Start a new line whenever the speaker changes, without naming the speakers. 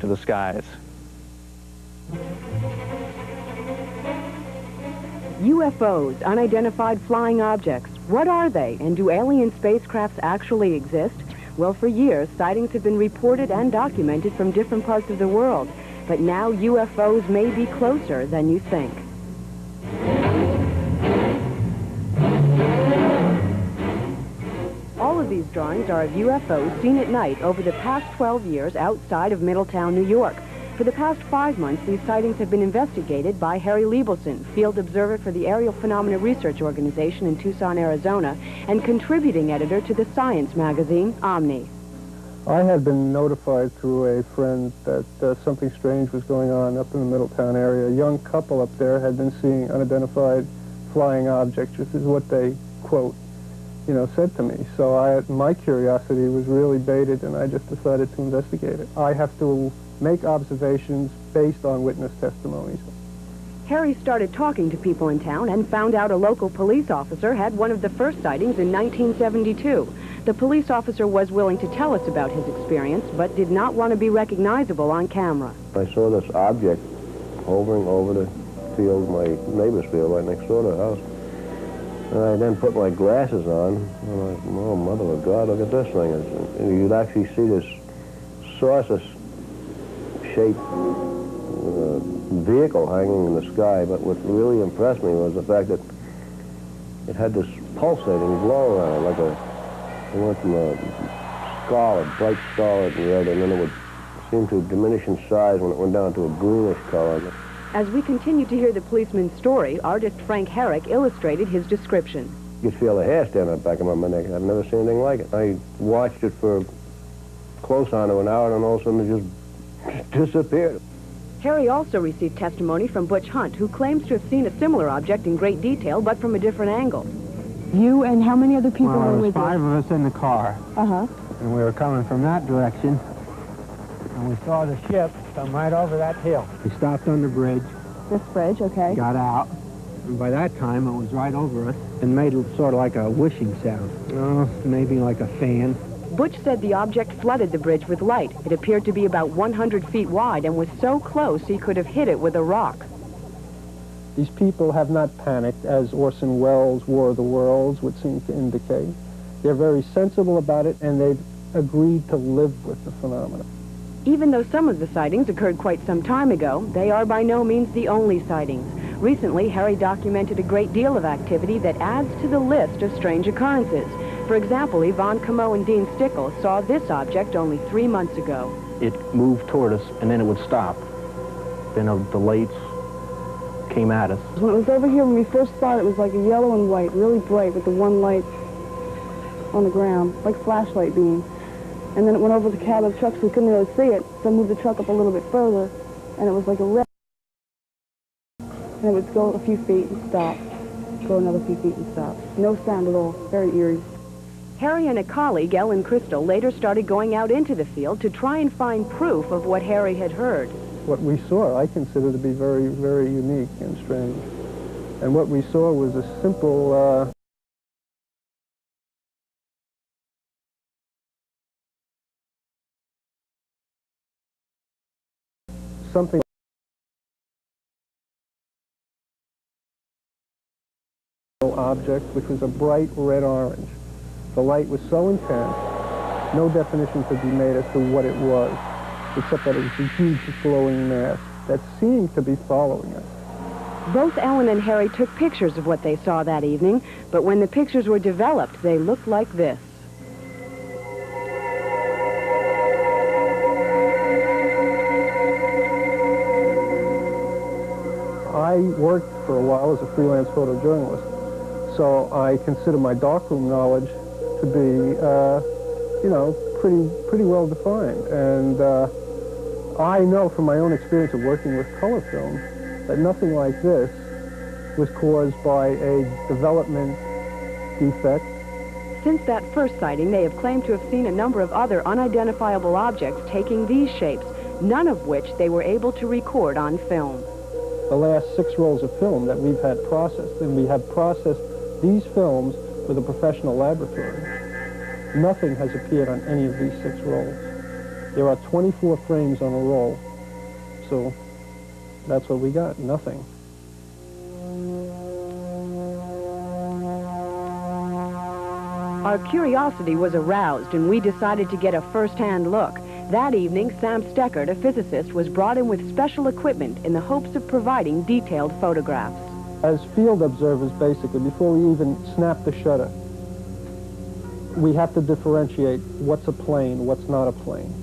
to the skies.
UFOs, unidentified flying objects. What are they, and do alien spacecrafts actually exist? Well, for years, sightings have been reported and documented from different parts of the world. But now UFOs may be closer than you think. All of these drawings are of UFOs seen at night over the past 12 years outside of Middletown, New York. For the past 5 months, these sightings have been investigated by Harry Liebelson, field observer for the Aerial Phenomena Research Organization in Tucson, Arizona, and contributing editor to the science magazine, Omni.
I had been notified through a friend that something strange was going on up in the Middletown area. A young couple up there had been seeing unidentified flying objects, which is what they, quote, said to me. So my curiosity was really baited, and I just decided to investigate it. I have to make observations based on witness testimonies.
Harry started talking to people in town and found out a local police officer had one of the first sightings in 1972. The police officer was willing to tell us about his experience, but did not want to be recognizable on camera.
I saw this object hovering over the field, my neighbor's field right next door to the house. And I then put my glasses on, and I, oh, mother of God, look at this thing. And you'd actually see this saucer-shaped vehicle hanging in the sky, but what really impressed me was the fact that it had this pulsating glow around, like it went from a bright scarlet red, and then it would seem to diminish in size when it went down to a greenish color.
As we continue to hear the policeman's story, artist Frank Herrick illustrated his description.
You could feel the hair stand on the back of my neck. I've never seen anything like it. I watched it for close on to an hour, and all of a sudden it just disappeared.
Harry also received testimony from Butch Hunt, who claims to have seen a similar object in great detail, but from a different angle. You and how many other people were with you?
Well, there was 5 of us in the car.
Uh-huh.
And we were coming from that direction, and we saw the ship come right over that hill. We stopped on the bridge.
This bridge, okay.
Got out, and by that time it was right over us, and made sort of like a whooshing sound. Oh, maybe like a fan.
Butch said the object flooded the bridge with light. It appeared to be about 100 feet wide and was so close he could have hit it with a rock.
These people have not panicked, as Orson Welles' War of the Worlds would seem to indicate. They're very sensible about it, and they've agreed to live with the phenomena.
Even though some of the sightings occurred quite some time ago, they are by no means the only sightings. Recently, Harry documented a great deal of activity that adds to the list of strange occurrences. For example, Yvonne Comeau and Dean Stickle saw this object only 3 months ago.
It moved toward us, and then it would stop. Then the lights came at us.
When it was over here, when we first saw it, it was like a yellow and white, really bright, with the one light on the ground, like flashlight beam. And then it went over the cab of the truck, so we couldn't really see it. So I moved the truck up a little bit further, and it was like a red. And it would go a few feet and stop, go another few feet and stop. No sound at all, very eerie.
Harry and a colleague, Ellen Crystal, later started going out into the field to try and find proof of what Harry had heard.
What we saw, I consider to be very, very unique and strange. And what we saw was a simple something object, which was a bright red-orange. The light was so intense, no definition could be made as to what it was, except that it was a huge glowing mass that seemed to be following us.
Both Ellen and Harry took pictures of what they saw that evening, but when the pictures were developed, they looked like this.
I worked for a while as a freelance photojournalist, so I consider my darkroom knowledge to be, pretty well defined. And I know from my own experience of working with color film that nothing like this was caused by a development defect.
Since that first sighting, they have claimed to have seen a number of other unidentifiable objects taking these shapes, none of which they were able to record on film.
The last 6 rolls of film that we've had processed, and we have processed these films with a professional laboratory. Nothing has appeared on any of these 6 rolls. There are 24 frames on a roll, so that's what we got, nothing.
Our curiosity was aroused, and we decided to get a first-hand look. That evening, Sam Steckert, a physicist, was brought in with special equipment in the hopes of providing detailed photographs.
As field observers, basically, before we even snap the shutter, we have to differentiate what's a plane, what's not a plane.